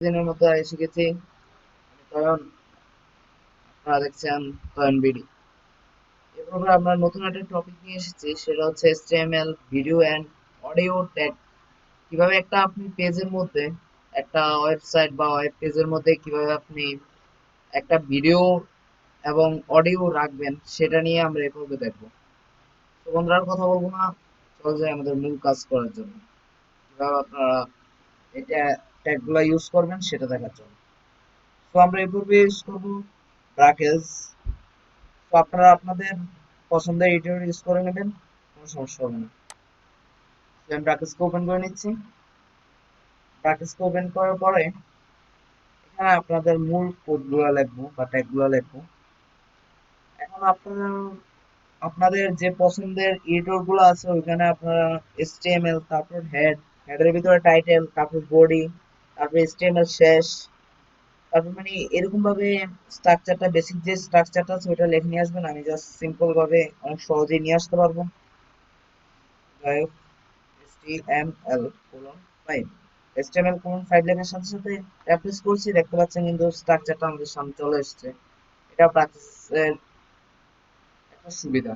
দিনের মতো এসে গেছি। কারণ আপনারা দেখছেন টয়ন বিডি। এভাবে আমরা নতুন একটা টপিক নিয়ে এসেছি, সেটা হচ্ছে HTML video and audio tag. কিভাবে একটা আপনি পেজের মধ্যে, একটা ওয়েবসাইট বা ওয়েব পেজের মধ্যে কিভাবে আপনি একটা ভিডিও এবং অডিও রাখবেন সেটা নিয়ে আমরা এভাবে দেখবো। তো বন্ধুরা আর কথা বলবো না, চলে যাই আমাদের মূল কাজ করার জন্য। কিভাবে আপনারা এটা ট্যাগগুলো ইউজ করবেন সেটা দেখার জন্য। তো আমরা এভাবে ইউজ করবো ব্রাকেটস। তো আপনারা আপনাদের পছন্দের এডিটর ইউজ করে নেবেন, কোনো সমস্যা হবে না। তো আমি ব্রাকেটসকে ওপেন করে নিচ্ছি। ব্রাকেটসকে ওপেন করার পরে এখানে আপনাদের মূল কোডগুলো লিখবো বা ট্যাগগুলো লিখবো। এখন আপনারা আপনাদের যে পছন্দের এডিটর গুলো আছে ওইখানে আপনারা HTML, তারপর হেডের ভিতরে টাইটেল, তারপর বডি, তারপর HTML শেষ, তারপর মানে এরকম ভাবে স্ট্রাকচারটা, বেসিক যে স্ট্রাকচারটা আছে ওটা লিখে নিয়ে আসবেন। আমি জাস্ট সিম্পল ভাবে অনেক সহজেই নিয়ে আসতে পারবো। যাই হোক, HTML colon 5, HTML colon 5 লেখার সাথে সাথে অ্যাপ্লিস করছি, দেখতে পাচ্ছেন কিন্তু স্ট্রাকচারটা আমাদের সামনে চলে এসেছে। এটা প্র্যাকটিসের একটা সুবিধা।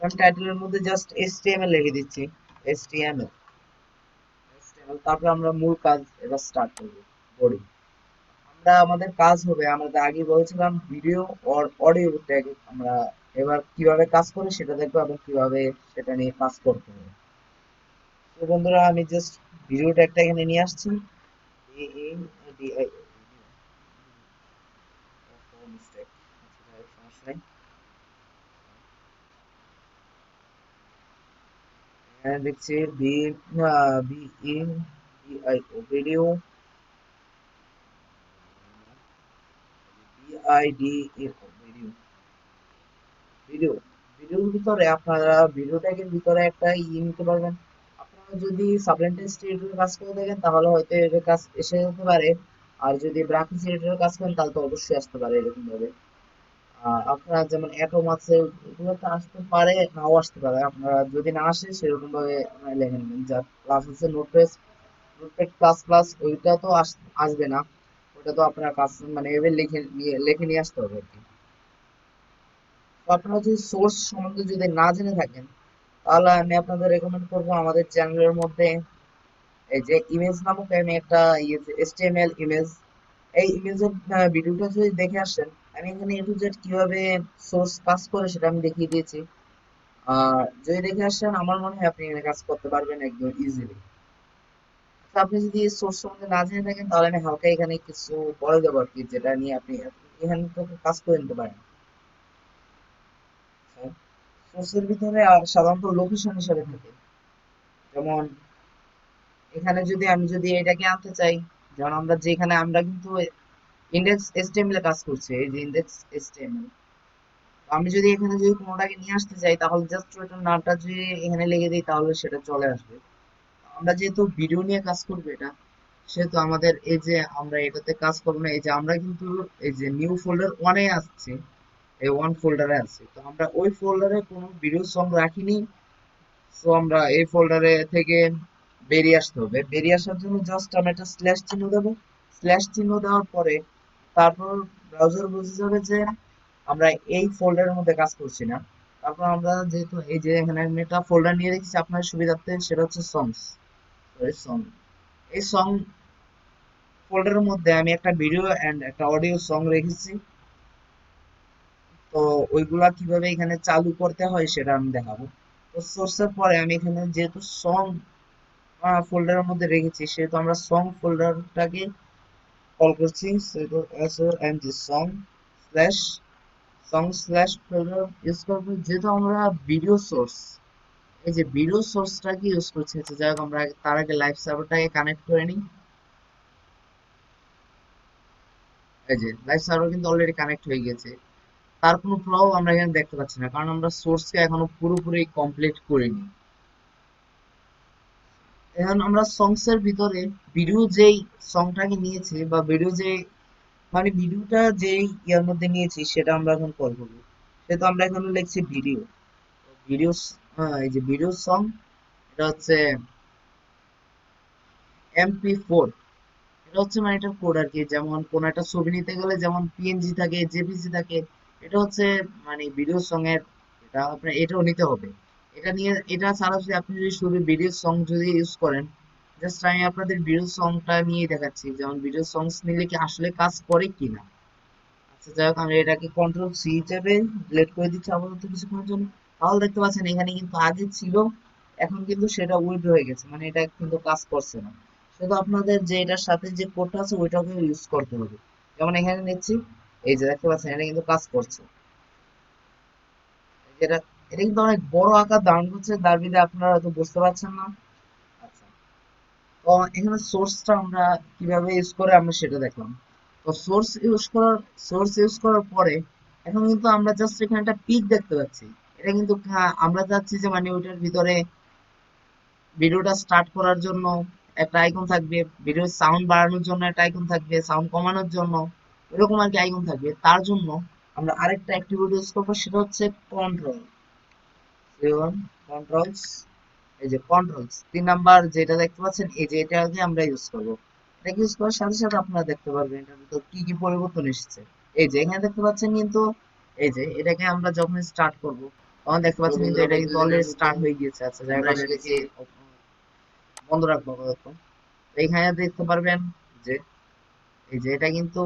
আমি টাইটেলের মধ্যে জাস্ট HTML লিখে দিচ্ছি, HTML। তারপর আমরা মূল কাজ এবার স্টার্ট করবো, বডি। আমরা আমাদের কাজ হবে, আমরা আগে বলেছিলাম ভিডিও অর অডিও ট্যাগ। আমরা এবার কিভাবে কাজ করে সেটা দেখবো এবং কিভাবে সেটা নিয়ে কাজ করতে হবে। তো বন্ধুরা আমি জাস্ট ভিডিও ট্যাগটা এখানে নিয়ে আসছি। AADI মিস্টেক, সমস্যা নেই। এখানে দেখছি BIO video, BID video, video. ভিডিওর ভিতরে আপনারা ভিডিও ট্যাগের ভিতরে একটা নিতে পারবেন। আপনারা যদি সাবলিমেন্টাল এডিটরে কাজ করে থাকেন তাহলে হয়তো এর কাজ এসে যেতে পারে। আর যদি গ্রাফিক্স এডিটরে কাজ করেন তাহলে তো অবশ্যই আসতে পারে এরকম ভাবে। আপনার যেমন অ্যাটম আছে, এগুলো তো আসতে পারে, নাও আসতে পারে। আপনারা যদি না আসে সেরকম ভাবে আপনারা লিখে নেবেন। যা প্লাস আছে নোটপ্যাড, নোটপ্যাড প্লাস প্লাস, ওইটা তো আসবে না। ওটা তো আপনার কাজ মানে এভাবে লিখে নিয়ে আসতে হবে আর কি। তো আপনারা যদি সোর্স সম্বন্ধে যদি না জেনে থাকেন তাহলে আমি আপনাদের রেকমেন্ড করবো আমাদের চ্যানেলের মধ্যে এই যে ইমেজ নামক আমি একটা HTML ইমেজ, এই ইমেজের ভিডিওটা যদি দেখে আসেন, আমি এখানে A to Z কিভাবে সোর্স কাজ করে সেটা আমি দেখিয়ে দিয়েছি। আর যদি দেখে আসেন আমার মনে হয় আপনি এখানে কাজ করতে পারবেন একদম ইজিলি। আপনি যদি সোর্স সম্বন্ধে না জেনে থাকেন তাহলে আমি হালকা এখানে কিছু বলে দেবো আর কি, যেটা নিয়ে আপনি এখান থেকে কাজ করে নিতে পারেন। সোর্সের ভিতরে আর সাধারণত লোকেশন হিসেবে থাকে। যেমন এখানে যদি আমি যদি এটাকে আনতে চাই, যেমন আমরা যেখানে আমরা কিন্তু ইন্ডেক্স HTML এ কাজ করছি, এই যে ইন্ডেক্স HTML। আমি যদি এখানে যদি কোনোটাকে নিয়ে আসতে চাই তাহলে জাস্ট ওইটার নামটা যদি এখানে লিখে দিই তাহলে সেটা চলে আসবে। আমরা যেহেতু ভিডিও নিয়ে কাজ করবো এটা, সেহেতু আমাদের এই যে আমরা এটাতে কাজ করবো না, এই যে আমরা কিন্তু এই যে নিউ ফোল্ডার ওয়ানে আসছি, এই ওয়ান ফোল্ডারে আছি, তো আমরা ওই ফোল্ডারে কোনো ভিডিও সং রাখিনি। তো আমরা এই ফোল্ডারে থেকে বেরিয়ে আসতে হবে। বেরিয়ে আসার জন্য জাস্ট আমরা একটা স্ল্যাশ চিহ্ন দেবো। স্ল্যাশ চিহ্ন দেওয়ার পরে তারপর ব্রাউজার বুঝে যাবে যে আমরা এই ফোল্ডারের মধ্যে কাজ করছি না। তারপর আমরা যেহেতু এই যে এখানে আমি একটা ফোল্ডার নিয়ে রেখেছি আপনার সুবিধার্থে, সেটা হচ্ছে সংস, সং। এই সং ফোল্ডারের মধ্যে আমি একটা ভিডিও এন্ড একটা অডিও সং রেখেছি। তো ওইগুলা কিভাবে এখানে চালু করতে হয় সেটা আমি দেখাবো। তো সোর্সের পরে আমি এখানে যেহেতু সং ফোল্ডারের মধ্যে রেখেছি সেহেতু আমরা সং ফোল্ডারটাকে কল করছি, সেহেতু SONG song slash song slash folder use করবো। যেহেতু আমরা ভিডিও সোর্স, এই যে ভিডিও সোর্সটাকে ইউজ করছি, আচ্ছা যাই হোক আমরা তার আগে লাইভ সার্ভারটাকে কানেক্ট করে নিই। এই যে লাইভ সার্ভার কিন্তু অলরেডি কানেক্ট হয়ে গেছে। তার কোনো প্রভাব আমরা এখানে দেখতে পাচ্ছি না, কারণ আমরা সোর্সকে এখনো পুরোপুরি কমপ্লিট করিনি। এখন আমরা সংস এর ভিতরে ভিডিও যেই সংটাকে নিয়েছি বা ভিডিও যে মানে ভিডিওটা যেই ইয়ার মধ্যে নিয়েছি সেটা আমরা এখন কল করবো। সেটা আমরা এখন লিখছি ভিডিও, ভিডিও, এই যে ভিডিও সং, এটা হচ্ছে MP4। এটা হচ্ছে মানে এটার কোড আর কি, যেমন কোন একটা ছবি নিতে গেলে যেমন পিএনজি থাকে, জেপিজি থাকে, এটা হচ্ছে মানে ভিডিও সং এর, এটা আপনার এটাও নিতে হবে। এটা নিয়ে এটা ছাড়া যদি আপনি যদি শুধু ভিডিও সং যদি ইউজ করেন, জাস্ট আমি আপনাদের ভিডিও সংটা নিয়ে দেখাচ্ছি, যেমন ভিডিও সংস নিলে কি আসলে কাজ করে কিনা। আচ্ছা যাই হোক, আমি এটাকে কন্ট্রোল সি হিসেবে ডিলিট করে দিচ্ছি আপাতত কিছুক্ষণের জন্য। তাহলে দেখতে পাচ্ছেন এখানে কিন্তু আগে ছিল, এখন কিন্তু সেটা উইথড্র হয়ে গেছে, মানে এটা কিন্তু কাজ করছে না। শুধু আপনাদের যে এটার সাথে যে কোডটা আছে ওইটাকে ইউজ করতে হবে। যেমন এখানে নিচ্ছি, এই যে দেখতে পাচ্ছেন এটা কিন্তু কাজ করছে। এটা এটা কিন্তু অনেক বড় আকার ধারণ করছে, তার বিধে আপনারা হয়তো বুঝতে পারছেন না। আচ্ছা, তো এখানে সোর্সটা আমরা কিভাবে ইউজ করে আমরা সেটা দেখলাম। তো সোর্স ইউজ করার পরে এখন কিন্তু আমরা জাস্ট এখানে একটা পিক দেখতে পাচ্ছি। এটা কিন্তু আমরা চাচ্ছি যে মানে ওইটার ভিতরে ভিডিওটা স্টার্ট করার জন্য একটা আইকন থাকবে, ভিডিওর সাউন্ড বাড়ানোর জন্য একটা আইকন থাকবে, সাউন্ড কমানোর জন্য এরকম আর কি আইকন থাকবে। তার জন্য আমরা আরেকটা অ্যাক্টিভিটি ইউজ করবো, সেটা হচ্ছে কন্ট্রোল। কন্ট্রোলস, এই যে কন্ট্রোলস 3 নাম্বার যেটা দেখতে পাচ্ছেন, এই যে এটাকে আমরা ইউজ করবো। এটাকে ইউজ করার সাথে সাথে আপনারা দেখতে পারবেন এটার ভিতর কি কি পরিবর্তন এসেছে। এই যে এখানে দেখতে পাচ্ছেন কিন্তু, এই যে এটাকে আমরা যখন স্টার্ট করব তখন দেখতে পাচ্ছেন কিন্তু এটা কিন্তু অলরেডি স্টার্ট হয়ে গিয়েছে। আচ্ছা যাই হোক, আমরা এটাকে বন্ধ রাখবো আপাতত। এইখানে দেখতে পারবেন যে এই যে এটা কিন্তু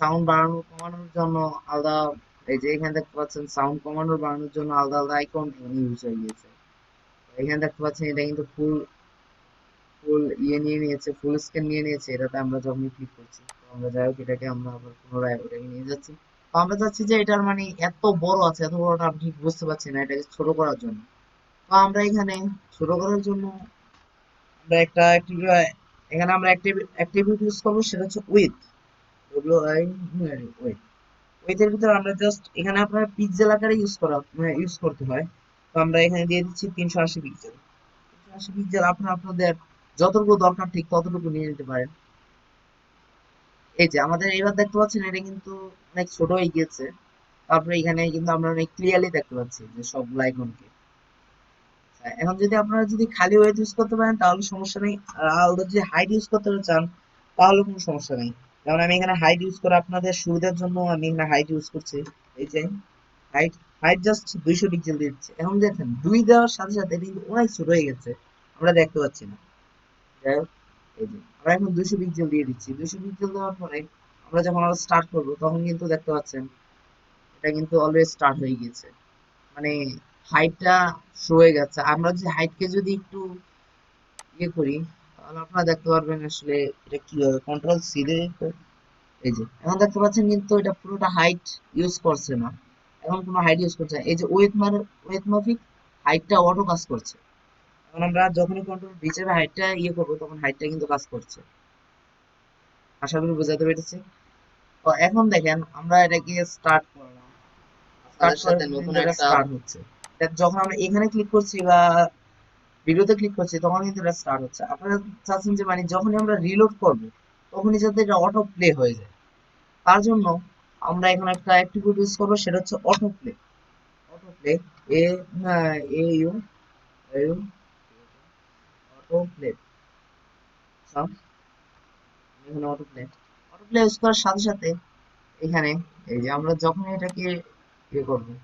সাউন্ড বাড়ানো কমানোর জন্য আলাদা, এই যে এখানে দেখতে পাচ্ছেন সাউন্ড কমানোর বাড়ানোর জন্য আলাদা আলাদা আইকন ইউজ হয়ে গিয়েছে। এখানে দেখতে পাচ্ছেন এটা কিন্তু ফুল ফুল ইয়ে নিয়ে নিয়েছে, ফুল স্ক্রিন নিয়ে নিয়েছে। এটাতে আমরা যখনই ক্লিক করছি, তো আমরা যাই হোক এটাকে আমরা আবার পুনরায় ওটাকে নিয়ে যাচ্ছি। তো আমরা চাচ্ছি যে এটার মানে এত বড় আছে, এত বড়টা আপনি বুঝতে পারছেন না, এটাকে ছোট করার জন্য। তো আমরা এখানে ছোট করার জন্য আমরা একটা এখানে আমরা অ্যাক্টিভিটি ইউজ করবো, সেটা হচ্ছে উইথ, উইথ। উইথের ভিতরে আমরা জাস্ট এখানে আপনার পিক্সেল আকারে ইউজ করতে হয়। তো আমরা এখানে দিয়ে দিচ্ছি 380 পিক্সেল। 380 পিক্সেল আপনাদের যতটুকু দরকার ঠিক ততটুকু নিয়ে নিতে পারেন। এই যে আমাদের এবার দেখতে পাচ্ছেন এটা কিন্তু অনেক ছোট হয়ে গিয়েছে। তারপরে এখানে কিন্তু আমরা অনেক ক্লিয়ারলি দেখতে পাচ্ছি যে সবগুলো আইকনকে। এখন যদি আপনারা যদি খালি ওয়েট ইউজ করতে পারেন তাহলে সমস্যা নেই, আর আলাদা যদি হাইট ইউজ করতে চান তাহলে কোনো সমস্যা নেই। যেমন আমি এখানে হাইট ইউজ করে আপনাদের সুবিধার জন্য আমি এখানে হাইট ইউজ করছি। এই যে হাইট হাইট জাস্ট 200 পিক্সেল দিয়ে দিচ্ছি। এখন দেখেন 2 দেওয়ার সাথে সাথে এটা কিন্তু অনেক ছোট হয়ে গেছে, আমরা দেখতে পাচ্ছি না। যাই হোক, এই যে আমরা এখন 200 পিক্সেল দিয়ে দিচ্ছি। 200 পিক্সেল দেওয়ার পরে আমরা যখন আবার স্টার্ট করবো তখন কিন্তু দেখতে পাচ্ছেন এটা কিন্তু অলওয়েজ স্টার্ট হয়ে গিয়েছে, মানে হাইটটা শো হয়ে গেছে। আমরা যদি হাইটকে যদি একটু ইয়ে করি তাহলে আপনারা দেখতে পারবেন আসলে এটা কি হবে। কন্ট্রোল সি দিয়ে এই যে এখন দেখতে পাচ্ছেন কিন্তু এটা পুরোটা হাইট ইউজ করছে না, এখন কোনো হাইট ইউজ করছে না। এই যে ওয়েট মাফিক হাইটটা অটো কাজ করছে। এখন আমরা যখনই কন্ট্রোল ভিতরে হাইটটা ইয়ে করবো তখন হাইটটা কিন্তু কাজ করছে। আশা করি বোঝাতে পেরেছি। তো এখন দেখেন আমরা এটাকে স্টার্ট করলাম, স্টার্ট করার সাথে নতুন একটা স্টার্ট হচ্ছে। যখন আমরা এখানে ক্লিক করছি বা ভিডিওতে ক্লিক করছি তখন কিন্তু এটা স্টার্ট হচ্ছে। আপনারা চাচ্ছেন যে মানে যখনই আমরা রিলোড করব তখনই যাতে এটা অটো প্লে হয়ে যায়, তার জন্য আমরা এখানে একটা অ্যাট্রিবিউট ইউজ করবো, সেটা হচ্ছে অটো প্লে। অটো প্লে, এ এ ইউ ইউ অটো প্লে, এখানে auto play. Auto play use করার সাথে সাথে এখানে এই যে আমরা যখন এটাকে ইয়ে করবো,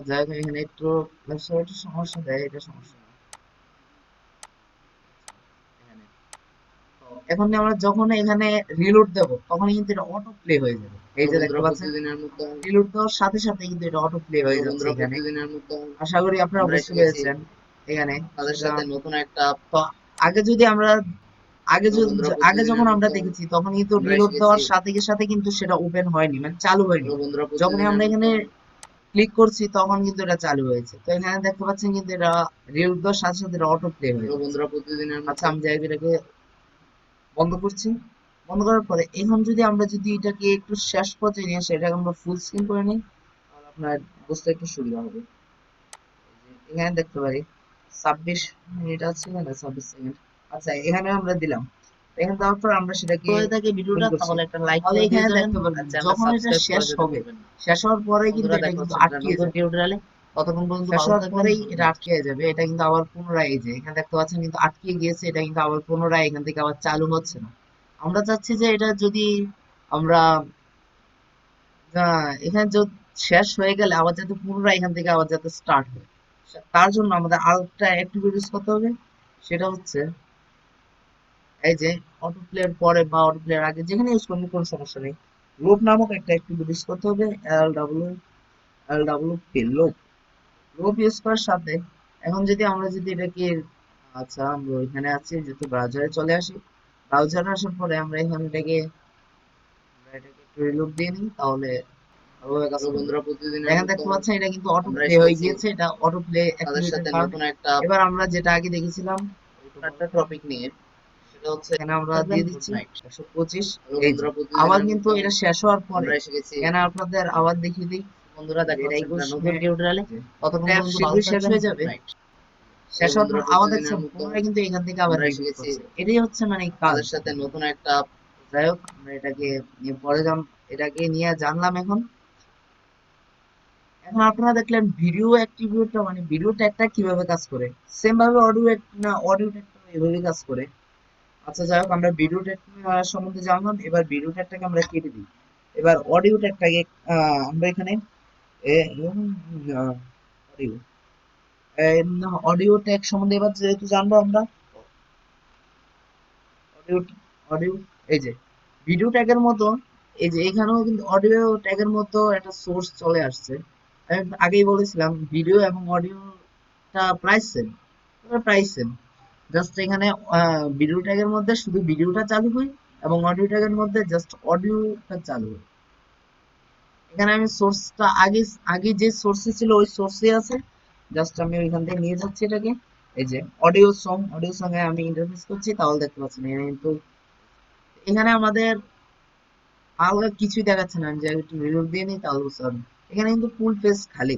যাই হোক এখানে একটু একটু সমস্যা দেয়, এটা সমস্যা না। এখানে এখন আমরা যখন এখানে রিলোড দেব তখন কিন্তু এটা অটো প্লে হয়ে যাবে। এই যে দেখতে পাচ্ছেন রিলোড দেওয়ার সাথে সাথে কিন্তু এটা অটো প্লে হয়ে যাচ্ছে এখানে। আশা করি আপনারা বুঝতে পেরেছেন। এখানে তাদের সাথে নতুন একটা, তো আগে যদি আমরা আগে যখন আমরা দেখেছি তখন কিন্তু রিলোড দেওয়ার সাথে সাথে কিন্তু সেটা ওপেন হয়নি, মানে চালু হয়নি। যখন আমরা এখানে ক্লিক করছি তখন কিন্তু এটা চালু হয়েছে। তো এখানে দেখতে পাচ্ছেন কিন্তু এটা রিলোড দেওয়ার সাথে সাথে এটা অটো প্লে হয়ে যাচ্ছে। আচ্ছা আমি যাই এটাকে বন্ধ করছি। বন্ধ করার পরে এখন যদি আমরা যদি এটাকে একটু শেষ পর্যায়ে নিয়ে আসি, এটাকে আমরা ফুল স্ক্রিন করে নিই তাহলে আপনার বুঝতে একটু সুবিধা হবে। এখানে দেখতে পারি 26 মিনিট আছে না, 26 সেকেন্ড। আচ্ছা এখানে আমরা দিলাম, এখানে দেওয়ার পর আমরা সেটাকে থাকে ভিডিওটা তাহলে একটা লাইক করে দিয়ে যাবেন। যখন এটা শেষ হবে, শেষ হওয়ার পরে কিন্তু এটা কিন্তু আটকে যায়। ততক্ষণ পর্যন্ত শেষ হওয়ার পরেই এটা আটকে যাবে। এটা কিন্তু আবার পুনরায় এই যে এখানে দেখতে পাচ্ছেন কিন্তু আটকে গিয়েছে, এটা কিন্তু আবার পুনরায় এখান থেকে আবার চালু হচ্ছে না। আমরা চাচ্ছি যে এটা যদি আমরা এখানে শেষ হয়ে গেলে আবার যাতে পুনরায় এখান থেকে আবার যাতে স্টার্ট হয়, তার জন্য আমাদের আরেকটা অ্যাক্টিভিটিস করতে হবে। সেটা হচ্ছে এই যে অটো প্লের পরে বা অটো প্লের আগে যেখানে ইউজ করবেন কোনো সমস্যা নেই, লুপ নামক একটা অ্যাক্টিভিটিস করতে হবে। L W P loop. Loop use করার সাথে এখন যদি আমরা যদি এটাকে আচ্ছা আমরা এখানে আছি যেহেতু ব্রাউজারে চলে আসি, ব্রাউজারে আসার পরে আমরা এটাকে একটু রিলোড দিয়ে নিই, তাহলে ভালোভাবে কাজ করবে। বন্ধুরা প্রতিদিনের দেখেন দেখতে পাচ্ছেন এটা কিন্তু অটো প্লে হয়ে গিয়েছে, এটা অটো প্লে অ্যাক্টিভিটির কারণে। নতুন একটা এবার আমরা যেটা আগে দেখেছিলাম একটা টপিক নিয়ে, সেটা হচ্ছে এখানে আমরা দিয়ে দিচ্ছি 125। এই যে আবার কিন্তু এটা শেষ হওয়ার পরে এখানে আপনাদের আবার দেখিয়ে দিই বন্ধুরা, দেখেন এটা 21 নতুন টিউটোরিয়ালে ততক্ষণ পর্যন্ত শীঘ্রই শেষ হয়ে যাবে। শেষ হওয়ার পর আবার দেখছেন পুনরায় কিন্তু এখান থেকে আবার রিপিট করছে। এটাই হচ্ছে মানে কাজের সাথে নতুন একটা, যাই হোক আমরা এটাকে নিয়ে পরে এটাকে নিয়ে জানলাম। এখন এখন আপনারা দেখলেন ভিডিও অ্যাট্রিবিউটটা মানে ভিডিও ট্যাগটা কিভাবে কাজ করে, সেম ভাবে অডিও না অডিও ট্যাগটা এভাবে কাজ করে। আচ্ছা যাই হোক আমরা ভিডিও ট্যাগ সম্বন্ধে জানলাম, এবার ভিডিও ট্যাগটাকে আমরা কেটে দিই। এবার অডিও ট্যাগটাকে আমরা এখানে অডিও অডিও ট্যাগ সম্বন্ধে এবার যেহেতু জানবো আমরা অডিও অডিও এই যে ভিডিও ট্যাগের মতো এই যে এখানেও কিন্তু অডিও ট্যাগের মতো একটা সোর্স চলে আসছে। আমি আগেই বলেছিলাম ভিডিও এবং অডিওটা price same, price same. Just এখানে ভিডিও ট্যাগের মধ্যে শুধু ভিডিওটা চালু হয় এবং অডিও ট্যাগের মধ্যে জাস্ট অডিওটা চালু হয়। এখানে আমি সোর্সটা আগে আগে যে সোর্সে ছিল ওই সোর্সে আছে, জাস্ট আমি ওইখান থেকে নিয়ে যাচ্ছি এটাকে। এই যে অডিও সঙ্গে আমি ইন্টারফেস করছি, তাহলে দেখতে পাচ্ছেন এখানে কিন্তু এখানে আমাদের আলাদা কিছুই দেখাচ্ছে না। আমি যে একটু রিলোড দিয়ে নিই তাহলে বুঝতে পারবেন এখানে কিন্তু ফুল পেজ খালি,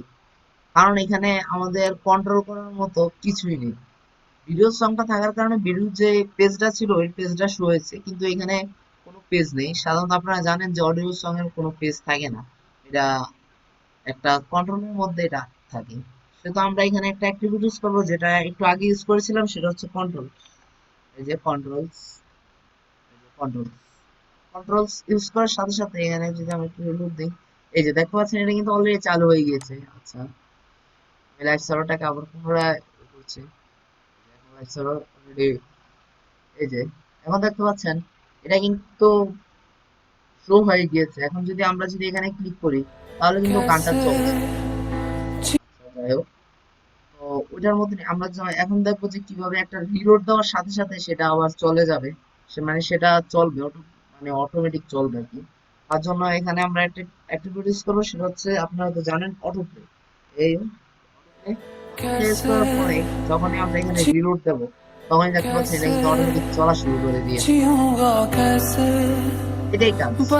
কারণ এখানে আমাদের কন্ট্রোল করার মতো কিছুই নেই। ভিডিও সংখ্যা থাকার কারণে ভিডিও যে পেজটা ছিল ওই পেজটা শো হয়েছে, কিন্তু এখানে কোনো পেজ নেই। সাধারণত আপনারা জানেন যে অডিও সং এর কোনো পেজ থাকে না, এটা একটা কন্ট্রোলের মধ্যে এটা থাকে। সেটা আমরা এখানে একটা অ্যাক্টিভিটি ইউজ করবো যেটা একটু আগে ইউজ করেছিলাম, সেটা হচ্ছে কন্ট্রোল। এই যে কন্ট্রোলস, কন্ট্রোল কন্ট্রোলস ইউজ করার সাথে সাথে এখানে যদি আমি একটু রিলোড দিই, এই যে দেখতে পাচ্ছেন এটা কিন্তু অলরেডি চালু হয়ে গিয়েছে। আচ্ছা আমি লাইভ সার্ভারটাকে আবার পুনরায় করছি। লাইভ সার্ভার অলরেডি এই যে এখন দেখতে পাচ্ছেন এটা কিন্তু শো হয়ে গিয়েছে। এখন যদি আমরা যদি এখানে ক্লিক করি তাহলে কিন্তু গানটা চলছে। যাই হোক, তো ওটার মধ্যে আমরা এখন দেখবো যে কিভাবে একটা রিলোড দেওয়ার সাথে সাথে সেটা আবার চলে যাবে। মানে সেটা চলবে মানে অটোমেটিক চলবে আর কি। তার জন্য এখানে আমরা একটা অ্যাক্টিভিটিস করবো, সেটা হচ্ছে আপনারা তো জানেন অটো প্লে। এই প্লেস করার পরে যখনই আমরা এখানে রিলোড দেবো তখনই দেখতে পাচ্ছি এটা কিন্তু অটোমেটিক চলা শুরু করে দিয়েছে। এটাই কাজ। তো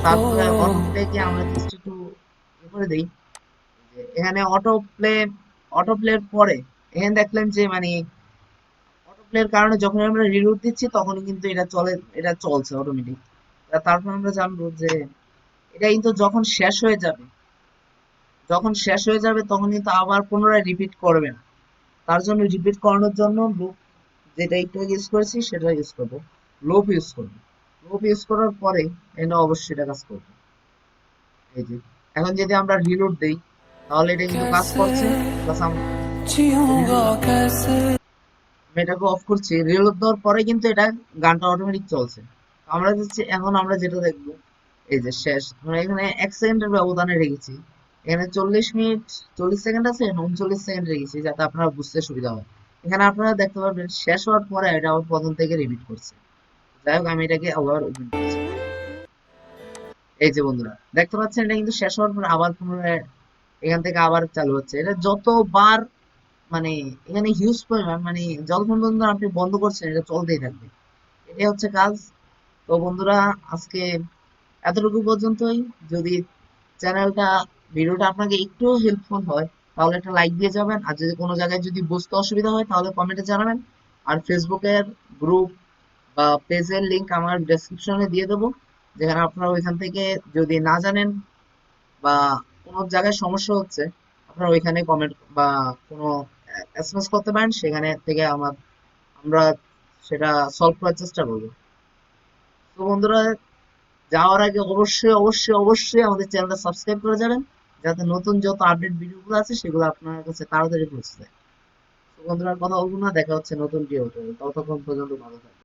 তারপরে অটো প্লেকে আমরা জাস্ট একটু করে দেই। এখানে অটো প্লের পরে এখানে দেখলেন যে মানে অটো প্লের কারণে যখন আমরা রিলোড দিচ্ছি তখনই কিন্তু এটা চলে, এটা চলছে অটোমেটিক। তারপর আমরা জানবো যে এটা কিন্তু যখন শেষ হয়ে যাবে তখন কিন্তু আবার পুনরায় রিপিট করবে না। তার জন্য রিপিট করানোর জন্য লুপ, যেটা একটু ইউজ করেছি সেটা ইউজ করবো, লুপ ইউজ করবো। লুপ ইউজ করার পরে এটা অবশ্যই এটা কাজ করবে। এই যে এখন যদি আমরা রিলোড দেই তাহলে এটা কিন্তু কাজ করছে। প্লাস আমি এটাকে অফ করছি, রিলোড দেওয়ার পরে কিন্তু এটা গানটা অটোমেটিক চলছে। আমরা যাচ্ছি এখন আমরা যেটা দেখবো এই যে শেষ, আমরা এখানে 1 সেকেন্ডের ব্যবধানে রেখেছি। এখানে 40 মিনিট 40 সেকেন্ড আছে, 39 সেকেন্ড রেখেছি যাতে আপনারা বুঝতে সুবিধা হয়। এখানে আপনারা দেখতে পারবেন শেষ হওয়ার পরে এটা আবার প্রথম থেকে রিপিট করছে। যাই হোক আমি এটাকে আবার ওপেন করছি। এই যে বন্ধুরা দেখতে পাচ্ছেন এটা কিন্তু শেষ হওয়ার পর আবার পুনরায় এখান থেকে আবার চালু হচ্ছে। এটা যতবার মানে এখানে হিউজ পরিমাণ মানে যতক্ষণ পর্যন্ত আপনি বন্ধ করছেন এটা চলতেই থাকবে। এটাই হচ্ছে কাজ। তো বন্ধুরা আজকে এতটুকু পর্যন্তই। যদি চ্যানেলটা ভিডিওটা আপনাকে একটু হেল্পফুল হয় তাহলে একটা লাইক দিয়ে যাবেন, আর যদি কোনো জায়গায় যদি বুঝতে অসুবিধা হয় তাহলে কমেন্টে জানাবেন। আর ফেসবুকের গ্রুপ বা পেজের লিংক আমার ডেসক্রিপশনে দিয়ে দেবো, যেখানে আপনারা ওইখান থেকে যদি না জানেন বা কোনো জায়গায় সমস্যা হচ্ছে আপনারা ওইখানে কমেন্ট বা কোনো এসএমএস করতে পারেন, সেখানে থেকে আমরা সেটা সলভ করার চেষ্টা করবো। তো বন্ধুরা, যাওয়ার আগে অবশ্যই অবশ্যই অবশ্যই আমাদের চ্যানেলটা সাবস্ক্রাইব করে যাবেন, যাতে নতুন যত আপডেট ভিডিওগুলো আছে সেগুলো আপনার কাছে তাড়াতাড়ি পৌঁছে যায়। তো বন্ধুরা, আর কথা বলবো না, দেখা হচ্ছে নতুন ভিডিওতে। ততক্ষণ পর্যন্ত ভালো থাকবেন।